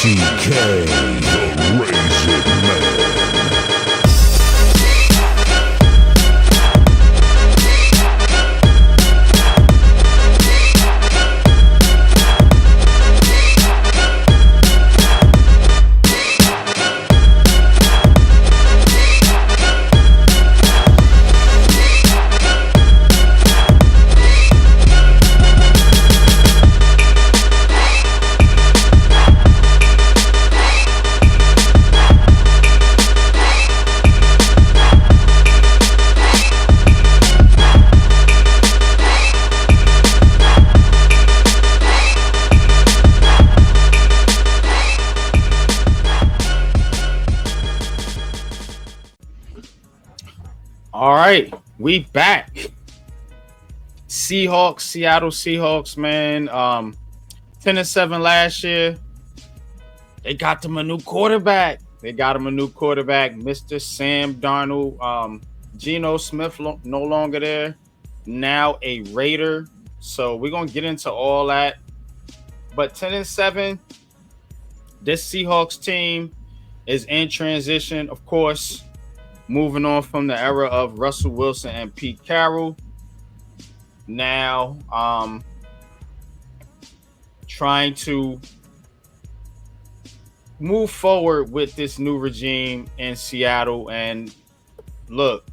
CK, the Raisin Man. All right, we back. Seahawks, Seattle Seahawks, man. 10-7 last year. They got them a new quarterback. Mr. Sam Darnold. Geno Smith no longer there. Now a Raider. So we're gonna get into all that. But 10-7, this Seahawks team is in transition, of course. Moving on from the era of Russell Wilson and Pete Carroll. Now, trying to move forward with this new regime in Seattle. And look,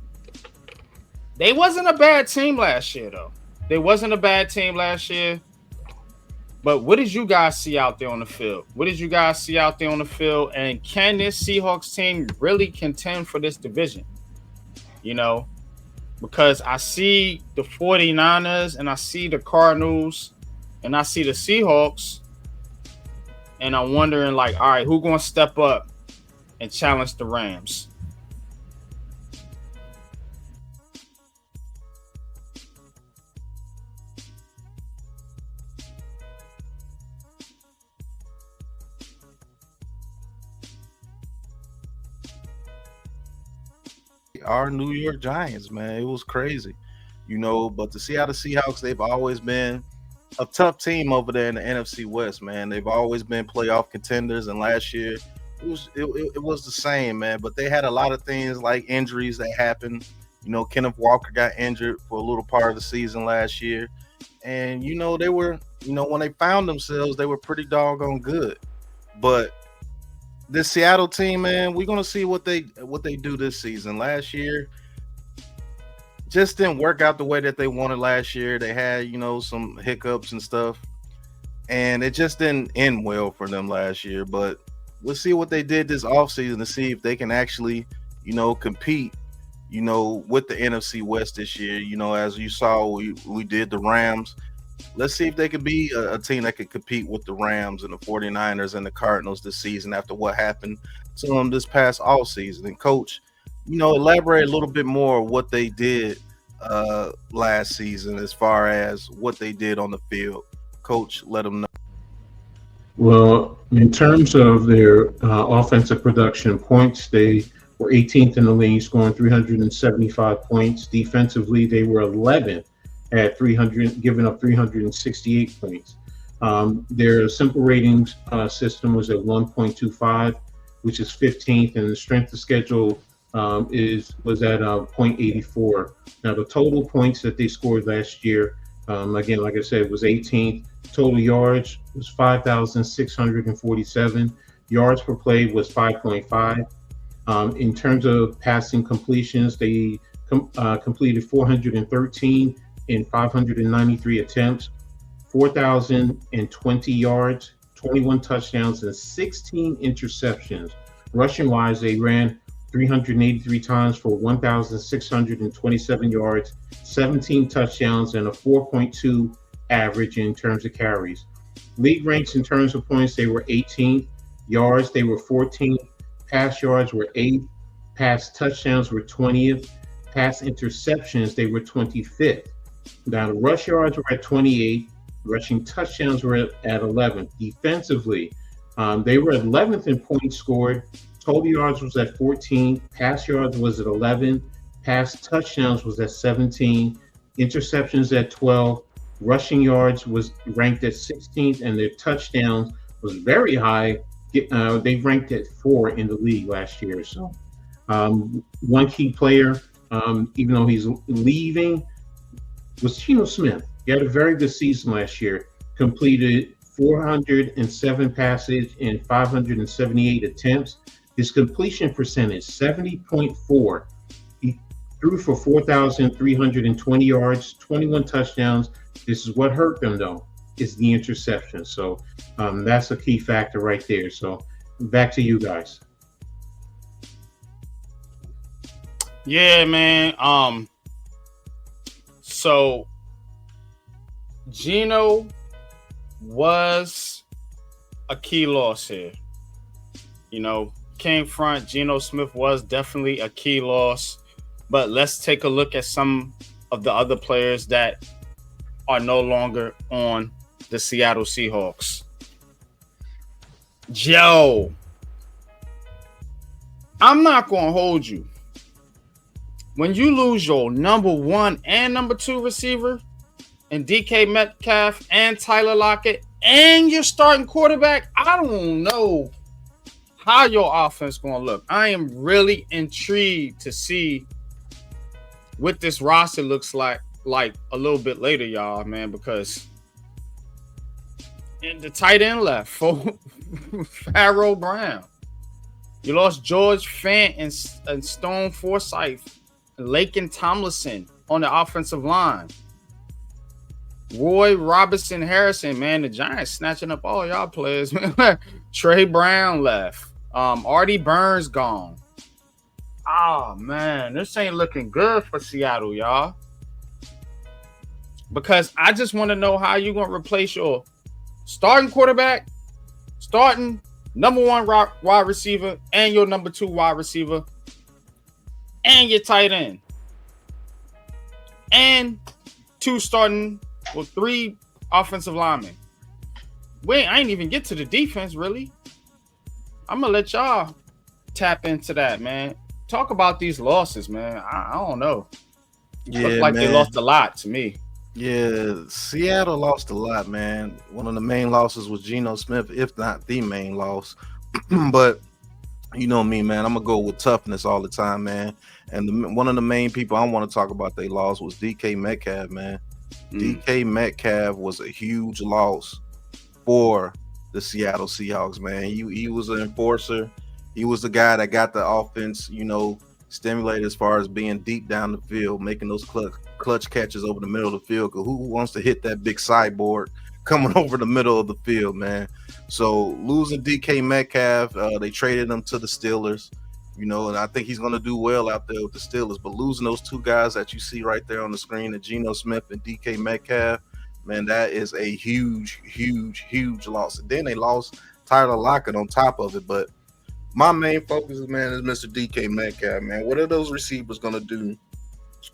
they wasn't a bad team last year, though. But what did you guys see out there on the field? And can this Seahawks team really contend for this division? You know, because I see the 49ers and I see the Cardinals and I see the Seahawks. And I'm wondering, like, all right, who's going to step up and challenge the Rams? Our New York Giants, man. It was crazy, but the Seattle Seahawks, they've always been a tough team over there in the NFC West, man. They've always been playoff contenders, and last year it was the same, man. But they had a lot of things like injuries that happened. Kenneth Walker got injured for a little part of the season last year, and they were, when they found themselves, they were pretty doggone good. But this Seattle team, man, we're gonna see what they do this season. Last year just didn't work out the way that they wanted last year. They had, some hiccups and stuff, and it just didn't end well for them last year. But we'll see what they did this offseason to see if they can actually, compete, with the NFC West this year. As you saw, we did the Rams. Let's see if they could be a team that could compete with the Rams and the 49ers and the Cardinals this season after what happened to them this past offseason. And, Coach, elaborate a little bit more what they did last season as far as what they did on the field. Coach, let them know. Well, in terms of their offensive production points, they were 18th in the league, scoring 375 points. Defensively, they were 11th. At 300, giving up 368 points. Their simple ratings system was at 1.25, which is 15th, and the strength of schedule was at 0.84. Now, the total points that they scored last year, again, like I said, was 18th. Total yards was 5,647. Yards per play was 5.5. In terms of passing completions, they completed 413 in 593 attempts, 4,020 yards, 21 touchdowns, and 16 interceptions. Rushing-wise, they ran 383 times for 1,627 yards, 17 touchdowns, and a 4.2 average in terms of carries. League ranks in terms of points, they were 18th. Yards, they were 14th. Pass yards were 8th. Pass touchdowns were 20th. Pass interceptions, they were 25th. Now, the rush yards were at 28. Rushing touchdowns were at 11th. Defensively, they were 11th in points scored. Total yards was at 14. Pass yards was at 11. Pass touchdowns was at 17. Interceptions at 12. Rushing yards was ranked at 16th, and their touchdowns was very high They ranked at 4 in the league last year. So one key player, even though he's leaving, was Geno Smith. He had a very good season last year. Completed 407 passes in 578 attempts. His completion percentage 70.4. He threw for 4,320 yards, 21 touchdowns. This is what hurt them though, is the interception. So that's a key factor right there. So back to you guys. Yeah, man. So Geno was a key loss here. You know, came front. Geno Smith was definitely a key loss. But let's take a look at some of the other players that are no longer on the Seattle Seahawks. Joe, I'm not going to hold you. When you lose your number 1 and number 2 receiver, and DK Metcalf and Tyler Lockett and your starting quarterback, I don't know how your offense going to look. I am really intrigued to see what this roster looks like a little bit later, y'all, man, because in the tight end left, Pharaoh Brown. You lost George Fant and Stone Forsythe and Laken Tomlinson on the offensive line. Roy Robinson Harrison, man, the Giants snatching up all y'all players, man. Trey Brown left. Artie Burns gone. Oh, man, this ain't looking good for Seattle, y'all. Because I just want to know how you're going to replace your starting quarterback, starting number 1 wide receiver, and your number 2 wide receiver, and your tight end. And 2 starting... Well, 3 offensive linemen. Wait, I ain't even get to the defense, really. I'm going to let y'all tap into that, man. Talk about these losses, man. I don't know. Yeah, Look like man. they lost a lot to me. Yeah, Seattle lost a lot, man. One of the main losses was Geno Smith, if not the main loss. But you know me, man. I'm going to go with toughness all the time, man. And one of the main people I want to talk about they lost was DK Metcalf, man. DK Metcalf was a huge loss for the Seattle Seahawks, man. He was an enforcer. He was the guy that got the offense, you know, stimulated as far as being deep down the field, making those clutch catches over the middle of the field. Because who wants to hit that big sideboard coming over the middle of the field, man? So losing DK Metcalf, they traded him to the Steelers. You know, and I think he's going to do well out there with the Steelers. But losing those 2 guys that you see right there on the screen, Geno Smith and DK Metcalf, man, that is a huge, huge, huge loss. And then they lost Tyler Lockett on top of it. But my main focus, man, is Mr. DK Metcalf, man. What are those receivers going to do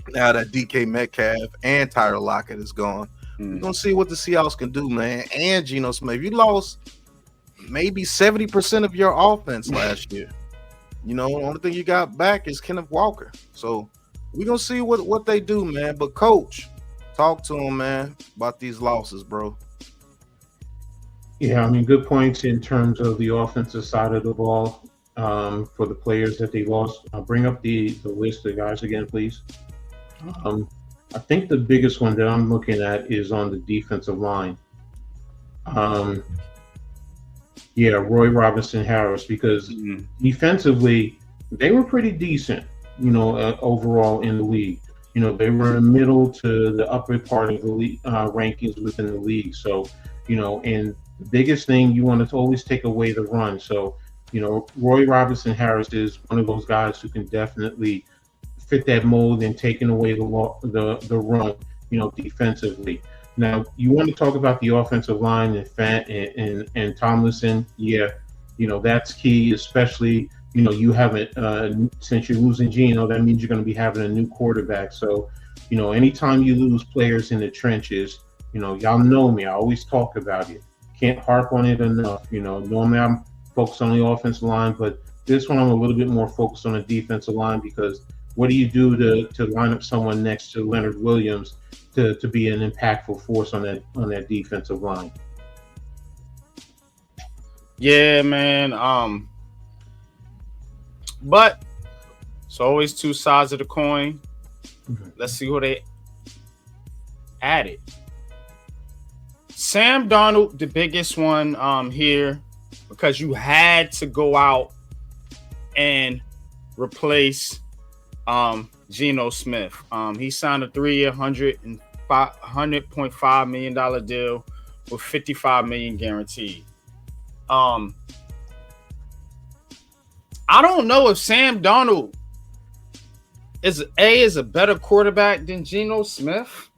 now that DK Metcalf and Tyler Lockett is gone? We're going to see what the Seahawks can do, man. And Geno Smith, you lost maybe 70% of your offense last year. You know, the only thing you got back is Kenneth Walker. So we're going to see what they do, man. But, Coach, talk to him, man, about these losses, bro. Yeah, I mean, good points in terms of the offensive side of the ball for the players that they lost. Bring up the list of guys again, please. I think the biggest one that I'm looking at is on the defensive line. Yeah, Roy Robinson Harris, because defensively, they were pretty decent, you know, overall in the league. You know, they were in the middle to the upper part of the league, rankings within the league. So, you know, and the biggest thing, you want to always take away the run. So, you know, Roy Robinson Harris is one of those guys who can definitely fit that mold in taking away the run, you know, defensively. Now, you want to talk about the offensive line and Fant and Tomlinson. Yeah, you know, that's key, especially, you know, you haven't, since you're losing Geno, that means you're going to be having a new quarterback. So, you know, anytime you lose players in the trenches, you know, y'all know me. I always talk about it. Can't harp on it enough. You know, normally I'm focused on the offensive line, but this one I'm a little bit more focused on the defensive line, because what do you do to line up someone next to Leonard Williams to be an impactful force on that defensive line? Yeah, man. But it's always two sides of the coin. Let's see who they added. Sam Darnold, the biggest one here, because you had to go out and replace Geno Smith. He signed a 3-year, $100.5 million deal with $55 million guaranteed. I don't know if Sam Darnold is a better quarterback than Geno Smith.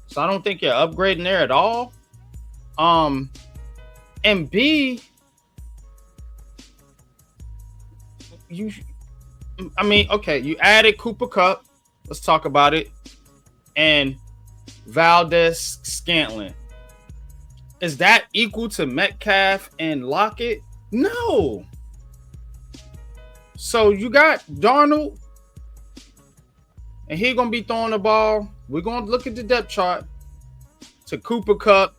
So I don't think you're upgrading there at all. And B, you added Cooper Kupp. Let's talk about it. And Valdez Scantling. Is that equal to Metcalf and Lockett? No. So you got Darnold, and he gonna be throwing the ball. We're gonna look at the depth chart to Cooper Kupp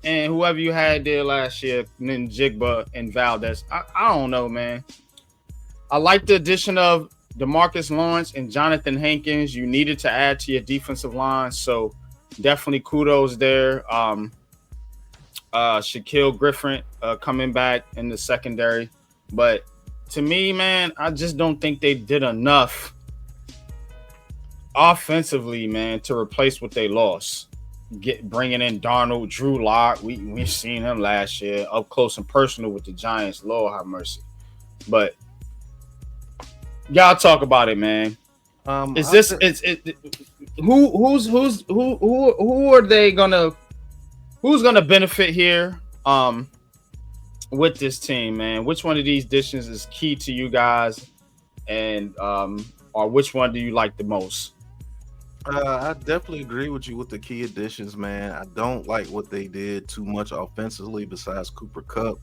and whoever you had there last year, and then Jigba and Valdez. I don't know, man. I like the addition of DeMarcus Lawrence and Jonathan Hankins. You needed to add to your defensive line, so definitely kudos there. Shaquille Griffin coming back in the secondary, but to me, man, I just don't think they did enough offensively, man, to replace what they lost. Bringing in Darnold, Drew Lock. We've seen him last year up close and personal with the Giants. Lord have mercy. But y'all talk about it, man. Who are they gonna? Who's gonna benefit here? With this team, man. Which one of these additions is key to you guys, and or which one do you like the most? I definitely agree with you with the key additions, man. I don't like what they did too much offensively besides Cooper Kupp.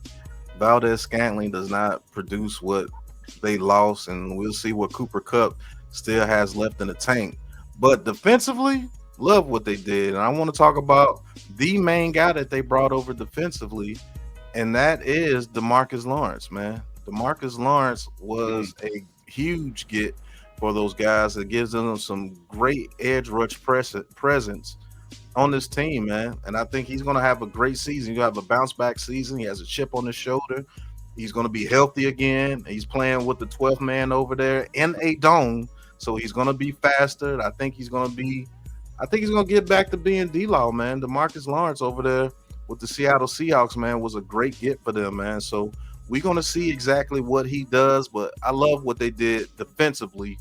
Valdez Scantling does not produce what they lost, and we'll see what Cooper Kupp still has left in the tank. But defensively, love what they did. And I want to talk about the main guy that they brought over defensively, and that is DeMarcus Lawrence, man. DeMarcus Lawrence was a huge get for those guys. It gives them some great edge rush presence on this team, man. And I think he's going to have a great season. He's going to have a bounce back season. He has a chip on his shoulder. He's going to be healthy again. He's playing with the 12th man over there in a dome, so he's going to be faster. I think he's going to get back to being D-Law, man. DeMarcus Lawrence over there with the Seattle Seahawks, man, was a great get for them, man. So we're going to see exactly what he does, but I love what they did defensively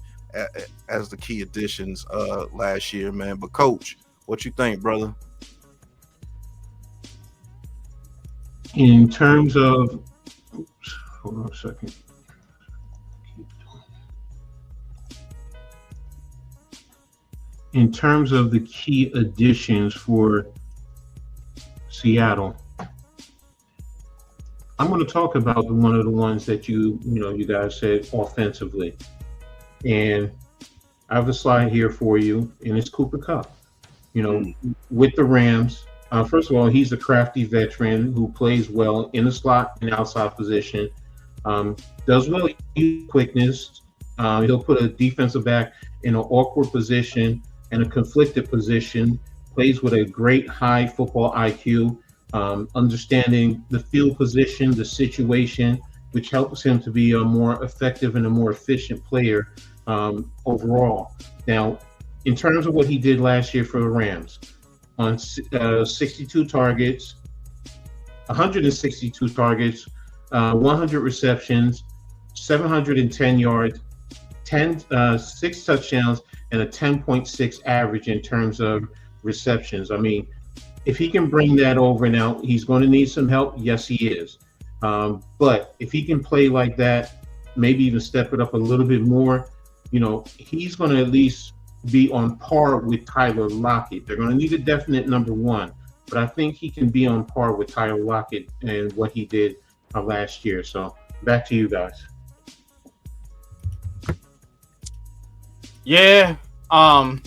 as the key additions last year, man. But Coach, what you think, brother? In terms of, hold on a second. In terms of the key additions for Seattle, I'm going to talk about one of the ones that you guys said offensively. And I have a slide here for you, and it's Cooper Kupp. With the Rams, first of all, he's a crafty veteran who plays well in the slot and outside position. Does well use quickness. He'll put a defensive back in an awkward position and a conflicted position. Plays with a great high football IQ, understanding the field position, the situation, which helps him to be a more effective and a more efficient player overall. Now, in terms of what he did last year for the Rams, on 162 targets, 100 receptions, 710 yards, 6 touchdowns, and a 10.6 average in terms of receptions. I mean, if he can bring that over now, he's going to need some help. Yes, he is. But if he can play like that, maybe even step it up a little bit more, he's going to at least be on par with Tyler Lockett. They're going to need a definite number one, but I think he can be on par with Tyler Lockett and what he did last year. So back to you guys. Yeah, I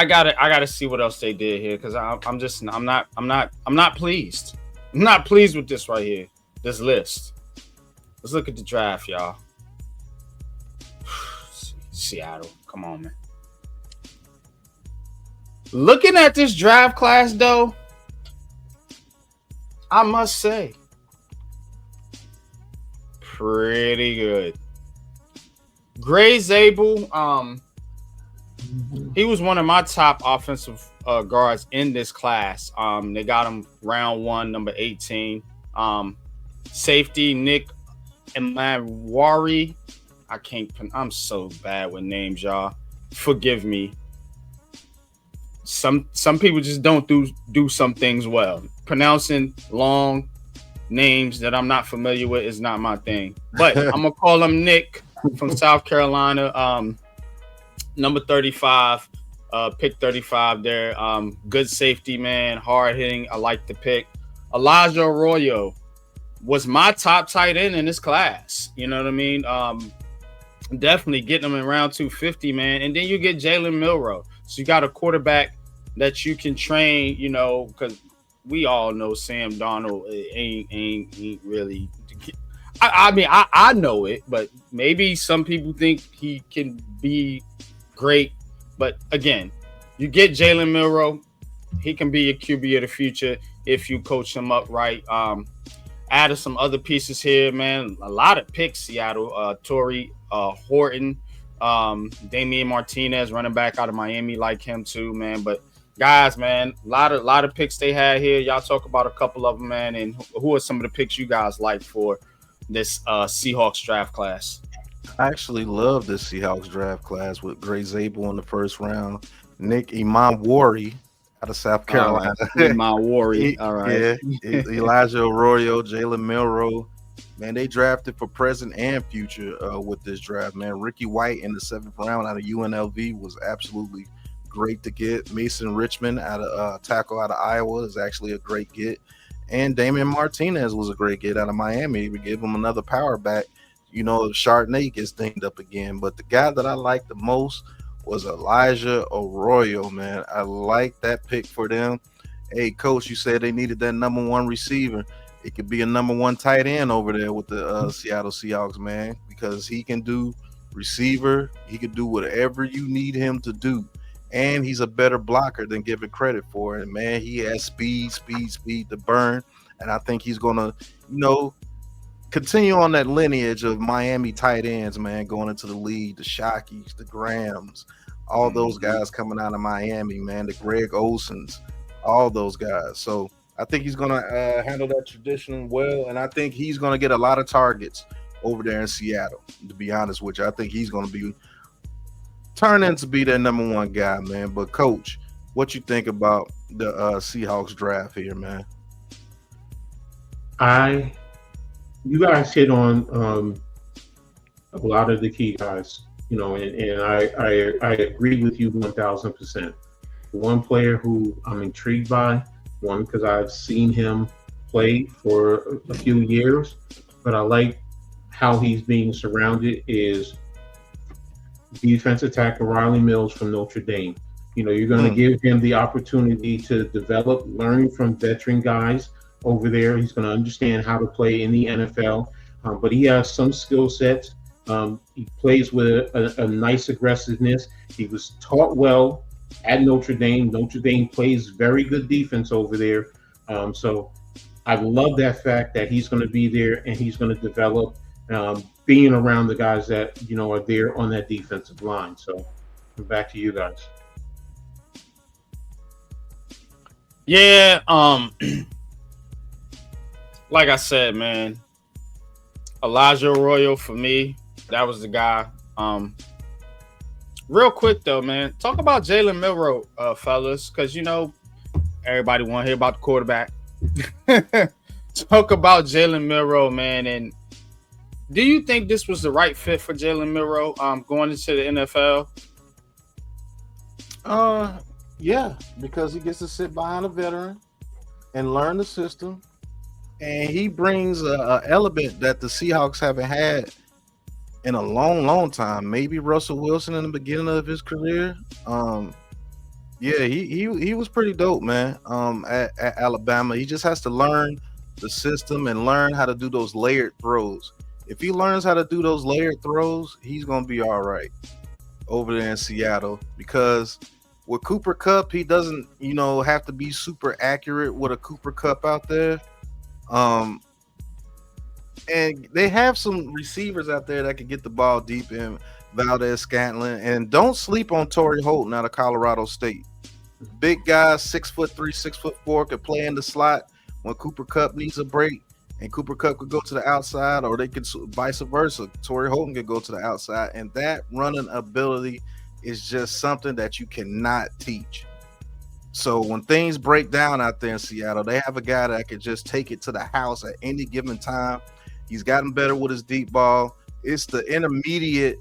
gotta see what else they did here, because I'm not pleased. I'm not pleased with this right here. This list. Let's look at the draft, y'all. Seattle. Come on, man. Looking at this draft class, though, I must say, pretty good. Gray Zabel, he was one of my top offensive guards in this class. They got him round 1, number 18. Safety Nick Emmanwari. I'm so bad with names, y'all. Forgive me. Some people just don't do some things well. Pronouncing long names that I'm not familiar with is not my thing. But I'm gonna call him Nick from South Carolina. Number 35, pick 35 there. Good safety, man. Hard hitting. I like the pick. Elijah Arroyo was my top tight end in this class. You know what I mean? Definitely getting him in round 250, man. And then you get Jalen Milroe. So you got a quarterback that you can train, you know, because we all know Sam Darnold ain't really. I mean, I know it, but maybe some people think he can be great. But again, you get Jalen Milroe. He can be a QB of the future if you coach him up right. Added some other pieces here, man. A lot of picks, Seattle. Torrey Horton, Damian Martinez, running back out of Miami, like him too, man. But guys, man, a lot of picks they had here. Y'all talk about a couple of them, man. And who are some of the picks you guys like for this Seahawks draft class? I actually love this Seahawks draft class with Gray Zabel in the first round, Nick Emmanwari out of South Carolina. Emmanwari, all right. Yeah, Elijah Arroyo, Jalen Milroe. Man, they drafted for present and future with this draft, man. Ricky White in the 7th round out of UNLV was absolutely great to get. Mason Richmond out of tackle out of Iowa is actually a great get. And Damian Martinez was a great get out of Miami. We gave him another power back. You know, Chardonnay gets dinged up again. But the guy that I liked the most was Elijah Arroyo, man. I like that pick for them. Hey, coach, you said they needed that number 1 receiver. It could be a number 1 tight end over there with the Seattle Seahawks, man, because he can do receiver. He can do whatever you need him to do. And he's a better blocker than given credit for. And, man, he has speed to burn. And I think he's going to, you know, continue on that lineage of Miami tight ends, man, going into the league, the Shockies, the Grahams, all those guys coming out of Miami, man, the Greg Olsons, all those guys. So I think he's going to handle that tradition well. And I think he's going to get a lot of targets over there in Seattle, to be honest with you. I think he's going to be turning to be their number 1 guy, man. But, Coach, what you think about the Seahawks draft here, man? You guys hit on a lot of the key guys, you know, and I agree with you 1,000%. One player who I'm intrigued by, one, because I've seen him play for a few years, but I like how he's being surrounded, is defensive tackle Riley Mills from Notre Dame. You know, you're going to give him the opportunity to develop, learn from veteran guys over there. He's going to understand how to play in the NFL, but he has some skill sets. He plays with a nice aggressiveness. He was taught well at Notre Dame. Notre Dame plays very good defense over there. So I love that fact that he's going to be there and he's going to develop, being around the guys that, you know, are there on that defensive line. So back to you guys. Yeah, like I said, man, Elijah Arroyo for me, that was the guy. Real quick though, man, talk about Jalen Milroe, fellas, because you know everybody want to hear about the quarterback. Talk about Jalen Milroe, man, and do you think this was the right fit for Jalen Milroe going into the NFL? Yeah, because he gets to sit behind a veteran and learn the system. And he brings a element that the Seahawks haven't had in a long time. Maybe Russell Wilson in the beginning of his career. Yeah, he was pretty dope, man. At Alabama, he just has to learn the system and learn how to do those layered throws. If he learns how to do those layered throws, he's gonna be all right over there in Seattle. Because with Cooper Kupp, he doesn't, have to be super accurate with a Cooper Kupp out there. And they have some receivers out there that can get the ball deep in Valdez Scantling. And don't sleep on Torrey Holton out of Colorado State. Big guy, 6'3", 6'4", could play in the slot when Cooper Kupp needs a break. And Cooper Kupp could go to the outside, or they could vice versa. Torrey Holton could go to the outside. And that running ability is just something that you cannot teach. So when things break down out there in Seattle, they have a guy that can just take it to the house at any given time. He's gotten better with his deep ball. It's the intermediate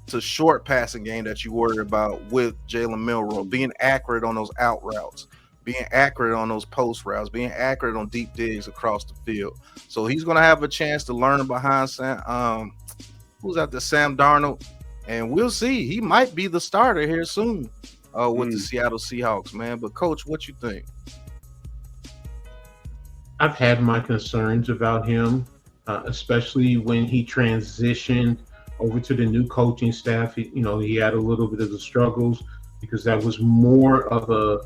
to short passing game that you worry about with Jalen Milroe, being accurate on those out routes, being accurate on those post routes, being accurate on deep digs across the field. So he's going to have a chance to learn behind Sam Darnold, and we'll see. He might be the starter here soon with the Seattle Seahawks, man. But Coach, what you think? I've had my concerns about him, especially when he transitioned over to the new coaching staff. He had a little bit of the struggles because that was more of a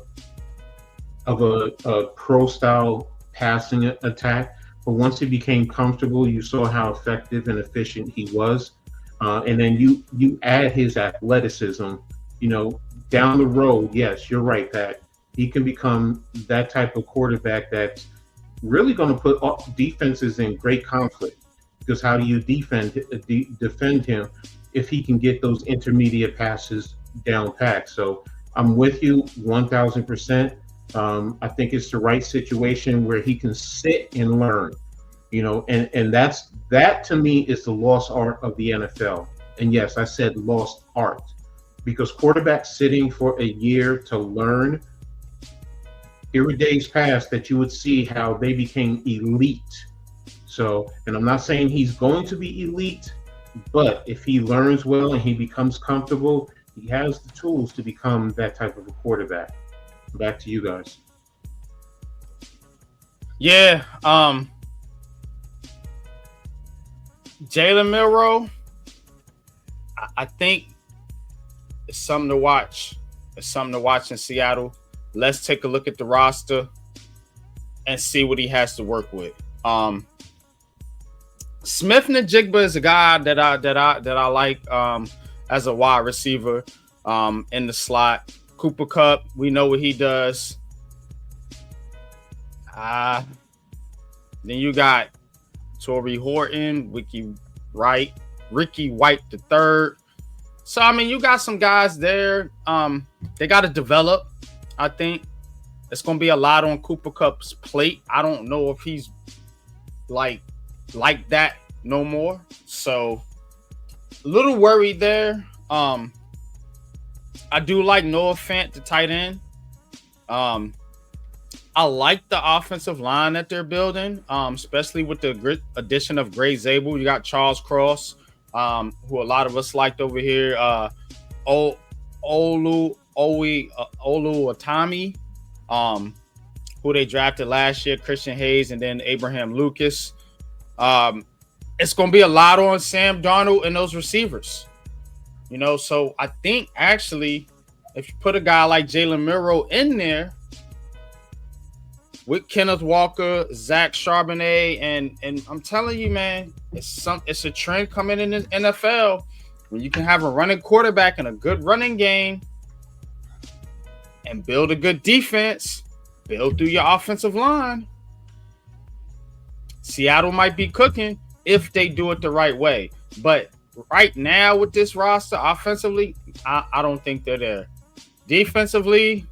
pro style passing attack. But once he became comfortable, you saw how effective and efficient he was. And then you add his athleticism, down the road. Yes, you're right, Pat. He can become that type of quarterback that's really going to put defenses in great conflict. Because how do you defend him if he can get those intermediate passes down pat? So I'm with you 1,000%. I think it's the right situation where he can sit and learn, and that to me is the lost art of the NFL. And yes, I said lost art because quarterbacks sitting for a year to learn. There were days past that you would see how they became elite. So, and I'm not saying he's going to be elite, but if he learns well and he becomes comfortable, he has the tools to become that type of a quarterback. Back to you guys. Yeah, Jalen Milroe, I think it's something to watch. It's something to watch in Seattle. Let's take a look at the roster and see what he has to work with. Smith-Njigba is a guy that I like as a wide receiver in the slot. Cooper Kupp, we know what he does. Then you got Torrey Horton, Ricky White III. So I mean, you got some guys there. They got to develop. I think it's gonna be a lot on Cooper Kupp's plate. I don't know if he's like that no more. So a little worried there. I do like Noah Fant, the tight end. I like the offensive line that they're building, especially with the addition of Gray Zabel. You got Charles Cross, who a lot of us liked over here. Olu Atami, who they drafted last year, Christian Hayes, and then Abraham Lucas. It's going to be a lot on Sam Darnold and those receivers. So I think actually if you put a guy like Jalen Milroe in there with Kenneth Walker, Zach Charbonnet, and I'm telling you, man, it's a trend coming in the NFL when you can have a running quarterback and a good running game and build a good defense, build through your offensive line. Seattle might be cooking if they do it the right way. But right now with this roster, offensively, I don't think they're there. Defensively,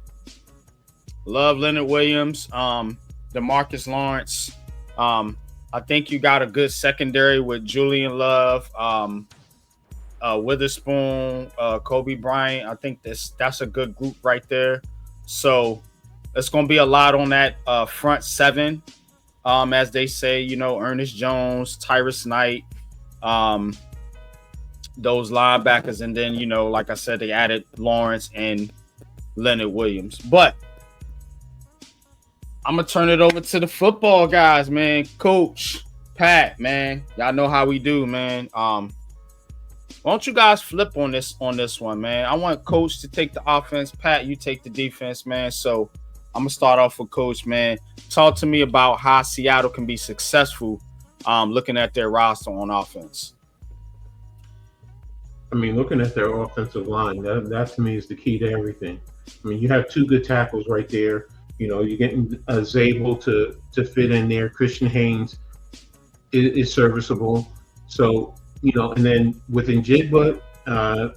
love Leonard Williams, DeMarcus Lawrence. I think you got a good secondary with Julian Love, Witherspoon, Kobe Bryant. I think that's a good group right there. So it's going to be a lot on that front seven, as they say, Ernest Jones, Tyrus Knight, those linebackers. And then, like I said, they added Lawrence and Leonard Williams. But I'm gonna turn it over to the football guys, man. Coach Pat, man, y'all know how we do, man. Why don't you guys flip on this one, man? I want Coach to take the offense, Pat, you take the defense, man. So I'm gonna start off with Coach, man. Talk to me about how Seattle can be successful, looking at their roster on offense. I mean, looking at their offensive line, that to me is the key to everything. I mean, you have two good tackles right there. You know, you're getting Zabel to fit in there. Christian Haynes is serviceable. So, you know, and then within Jigba,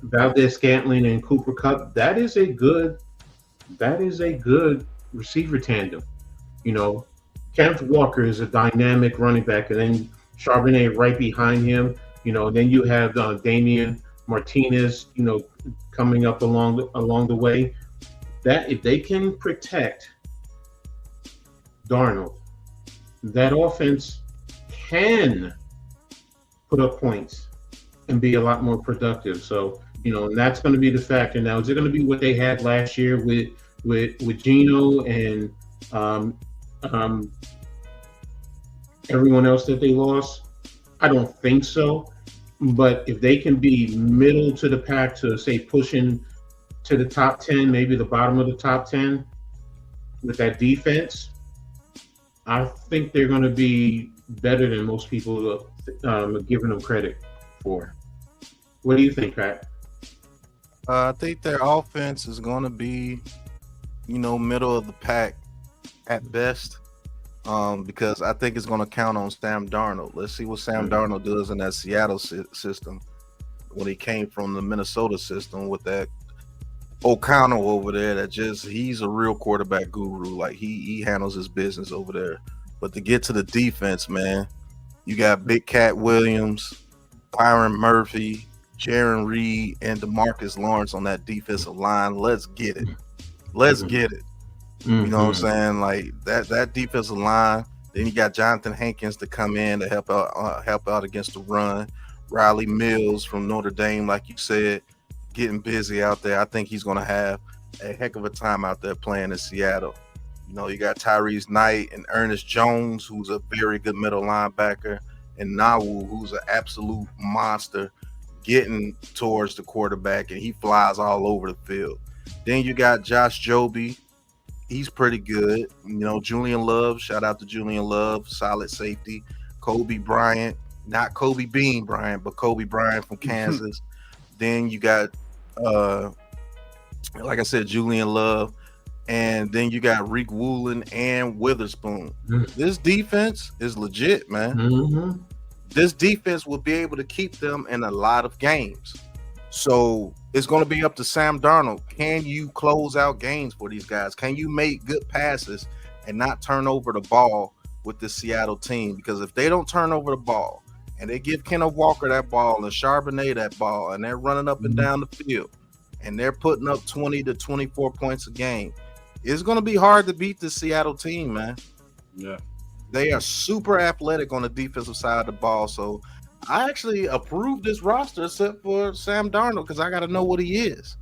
Valdez Scantling and Cooper Kupp, that is a good receiver tandem. You know, Kenneth Walker is a dynamic running back, and then Charbonnet right behind him. You know, then you have Damian Martinez, you know, coming up along the way. That if they can protect Darnold, that offense can put up points and be a lot more productive. So, you know, and that's going to be the factor. Now, is it going to be what they had last year with Geno and everyone else that they lost? I don't think so. But if they can be middle to the pack to, say, pushing to the top 10, maybe the bottom of the top 10 with that defense, I think they're going to be better than most people are giving them credit for. What do you think, Pat? I think their offense is going to be, you know, middle of the pack at best. Because I think it's going to count on Sam Darnold. Let's see what Sam Darnold does in that Seattle system when he came from the Minnesota system with that O'Connell over there. He's a real quarterback guru. Like he handles his business over there. But to get to the defense, man, you got Big Cat Williams, Byron Murphy, Jaron Reed, and DeMarcus Lawrence on that defensive line. Let's get it. Let's get it. You know what I'm saying? Like that defensive line. Then you got Jonathan Hankins to come in to help out against the run. Riley Mills from Notre Dame, like you said, getting busy out there. I think he's going to have a heck of a time out there playing in Seattle. You know, you got Tyrese Knight and Ernest Jones, who's a very good middle linebacker, and Nawu, who's an absolute monster, getting towards the quarterback, and he flies all over the field. Then you got Josh Joby. He's pretty good. You know, Julian Love, shout out to Julian Love, solid safety. Kobe Bryant, not Kobe Bean Bryant, but Kobe Bryant from Kansas. Then you got, like I said, Julian Love. And then you got Reek Woolen and Witherspoon. This defense is legit, man. This defense will be able to keep them in a lot of games. So it's going to be up to Sam Darnold. Can you close out games for these guys? Can you make good passes and not turn over the ball with the Seattle team? Because if they don't turn over the ball and they give Kenneth Walker that ball and Charbonnet that ball and they're running up and down the field and they're putting up 20 to 24 points a game, it's going to be hard to beat the Seattle team, man. Yeah. They are super athletic on the defensive side of the ball. So I actually approve this roster except for Sam Darnold because I got to know what he is.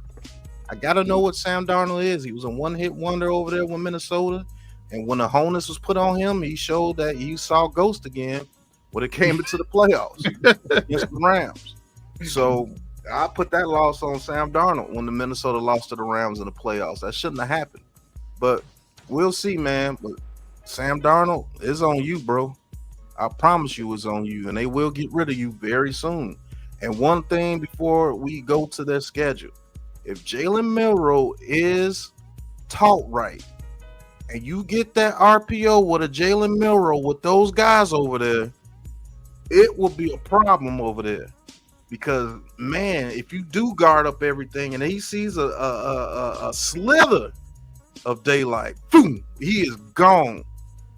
I got to know what Sam Darnold is. He was a one-hit wonder over there with Minnesota. And when the onus was put on him, he showed that he saw ghost again when it came into the playoffs against the Rams. So I put that loss on Sam Darnold when the Minnesota lost to the Rams in the playoffs. That shouldn't have happened. But we'll see, man. But Sam Darnold is on you, bro. I promise you it's on you, and they will get rid of you very soon. And one thing before we go to their schedule, if Jalen Milroe is taught right, and you get that RPO with a Jalen Milroe with those guys over there, it will be a problem over there. Because, man, if you do guard up everything and he sees a slither of daylight, boom, he is gone.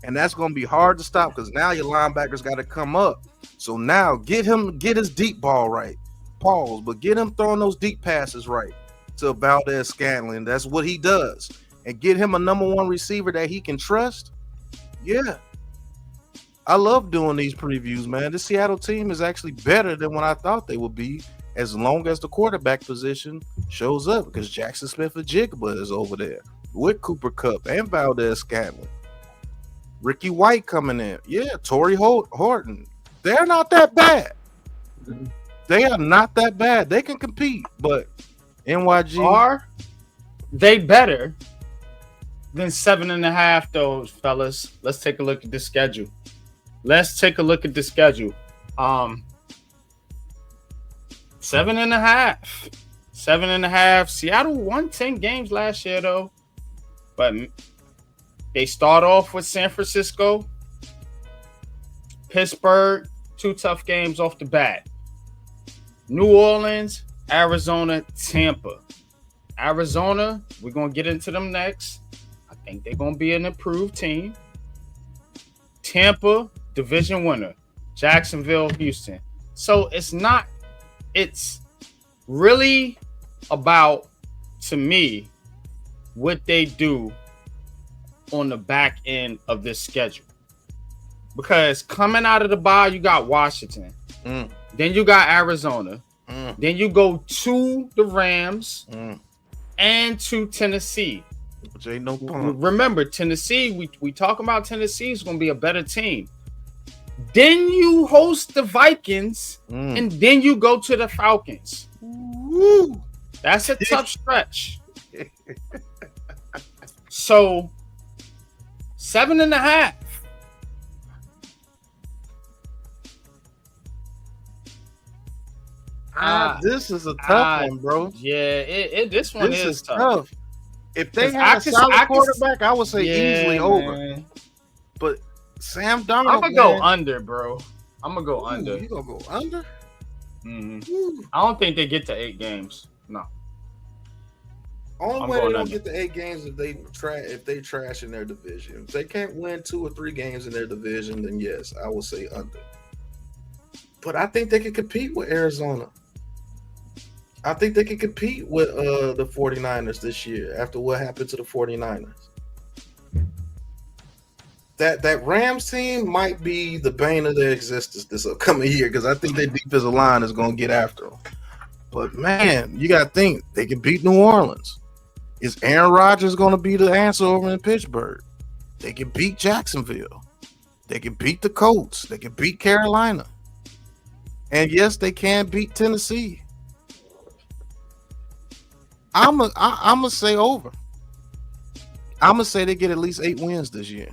And that's going to be hard to stop because now your linebackers got to come up. So now get his deep ball right. Pause, but get him throwing those deep passes right to Valdez Scantling. That's what he does. And get him a number one receiver that he can trust. Yeah. I love doing these previews, man. The Seattle team is actually better than what I thought they would be as long as the quarterback position shows up because Jackson Smith-Njigba is over there with Cooper Kupp and Valdez Scantling. Ricky White coming in. Yeah, Torrey Horton. They're not that bad. They are not that bad. They can compete, but NYG Are they better than 7.5 though, fellas? Let's take a look at the schedule. 7.5. 7.5. Seattle won 10 games last year though, but they start off with San Francisco, Pittsburgh, 2 tough games off the bat. New Orleans, Arizona, Tampa. Arizona, we're going to get into them next. I think they're going to be an improved team. Tampa, division winner. Jacksonville, Houston. So it's really about, to me, what they do on the back end of this schedule. Because coming out of the bye, you got Washington. Then you got Arizona. Then you go to the Rams and to Tennessee. Which ain't no punk. Remember, Tennessee, we talk about Tennessee is going to be a better team. Then you host the Vikings, and then you go to the Falcons. Woo. That's a tough stretch. So, 7.5. This is a tough one, bro. Yeah, this one is tough. If they had a solid quarterback, I would say easily over. But Sam Darnold, I'm gonna go under, bro. I'm gonna go under. You gonna go under? I don't think they get to 8 games. No. Only way they don't get to 8 games if they trash in their division. If they can't win 2 or 3 games in their division, then yes, I will say under. But I think they can compete with Arizona. I think they can compete with the 49ers this year after what happened to the 49ers. That Rams team might be the bane of their existence this upcoming year because I think their defensive line is going to get after them. But, man, you got to think they can beat New Orleans. Is Aaron Rodgers going to be the answer over in Pittsburgh? They can beat Jacksonville. They can beat the Colts. They can beat Carolina. And, yes, they can beat Tennessee. I'm going to say over. I'm going to say they get at least 8 wins this year.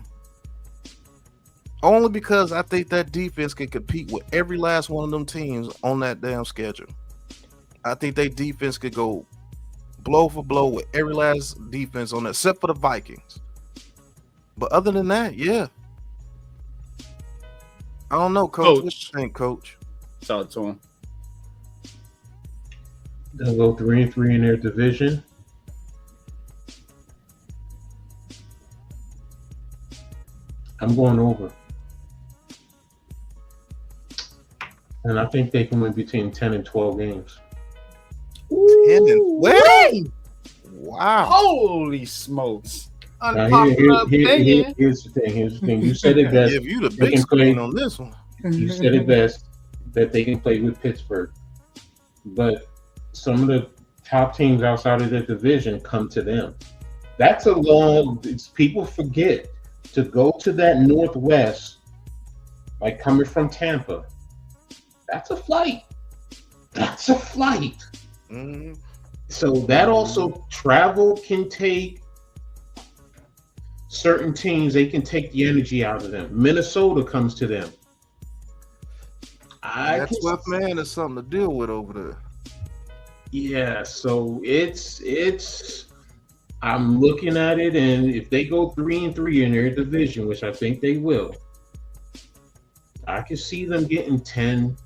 Only because I think that defense can compete with every last one of them teams on that damn schedule. I think their defense could go blow for blow with every last defense on that, except for the Vikings. But other than that, yeah. I don't know, Coach. What you think, Coach? Talk to him. They'll go 3-3 in their division. I'm going over. And I think they can win between 10 and 12 games. 10 and 12? Wow. Holy smokes. Here's the thing. You said it best. Give you the big screen on this one. You said it best that they can play with Pittsburgh. But some of the top teams outside of their division come to them. That's a long – people forget to go to that Northwest, like coming from Tampa. That's a flight. Mm-hmm. So that also travel can take certain teams. They can take the energy out of them. Minnesota comes to them. That's what, man, is something to deal with over there. Yeah, so it's. I'm looking at it, and if they go 3-3 in their division, which I think they will, I can see them getting 10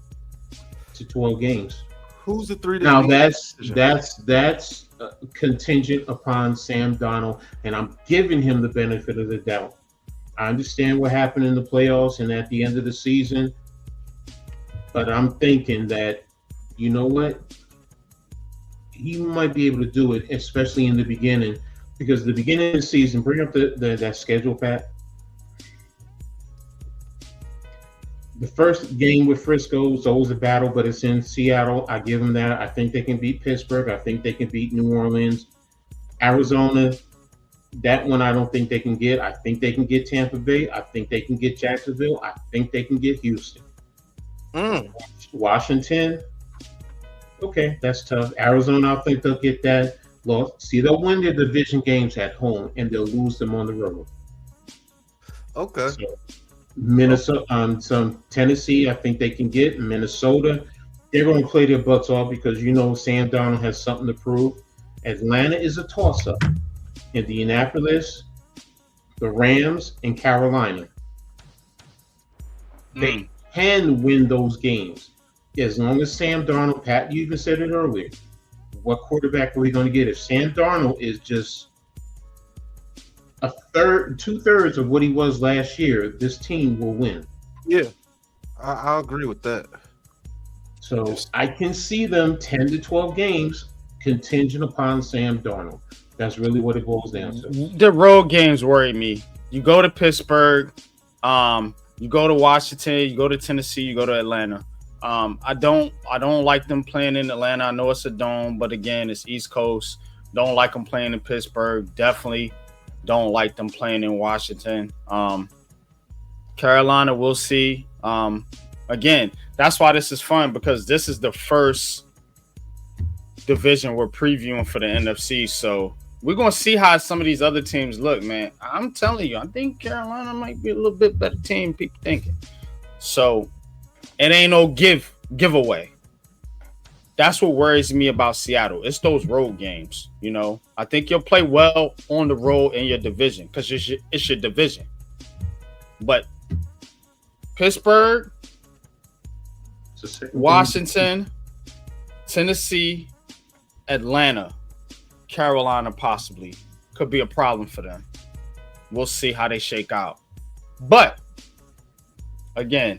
to 12 games. Who's the 3? Now that's contingent upon Sam Darnold, and I'm giving him the benefit of the doubt. I understand what happened in the playoffs and at the end of the season, but I'm thinking that, you know what? He might be able to do it, especially in the beginning, because the beginning of the season, bring up that schedule, Pat. The first game with Frisco is always a battle, but it's in Seattle. I give them that. I think they can beat Pittsburgh. I think they can beat New Orleans. Arizona, That one I don't think they can get. I think they can get Tampa Bay. I think they can get Jacksonville. I think they can get Houston. Washington, okay, that's tough. Arizona, I think they'll get that loss. See, they'll win their division games at home and they'll lose them on the road. Okay. So, Minnesota, some Tennessee, I think they can get. Minnesota, they're going to play their butts off because Sam Darnold has something to prove. Atlanta is a toss-up. Indianapolis, the Rams, and Carolina. They can win those games as long as Sam Darnold. Pat, you even said it earlier. What quarterback are we going to get if Sam Darnold is just a third, 2/3 of what he was last year? This team will win. Yeah, I agree with that. So I can see them 10 to 12 games contingent upon Sam Darnold. That's really what it boils down to. The road games worry me. You go to Pittsburgh, you go to Washington, you go to Tennessee, you go to Atlanta. I don't like them playing in Atlanta. I know it's a dome, but again, it's East Coast. Don't like them playing in Pittsburgh. Definitely don't like them playing in Washington. Carolina, we'll see. Again, that's why this is fun, because this is the first division we're previewing for the NFC. So we're going to see how some of these other teams look, man. I'm telling you, I think Carolina might be a little bit better team people thinking. So it ain't no giveaway. That's what worries me about Seattle. It's those road games, I think you'll play well on the road in your division because it's your division. But Pittsburgh, Washington, Tennessee, Atlanta, Carolina possibly could be a problem for them. We'll see how they shake out. But again,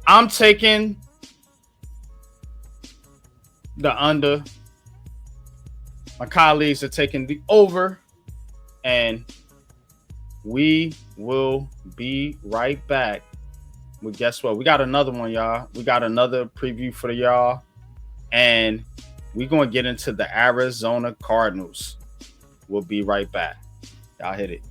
I'm taking the under. My colleagues are taking the over. And we will be right back. Well, guess what? We got another one, y'all. We got another preview for y'all. And we're going to get into the Arizona Cardinals. We'll be right back. Y'all hit it.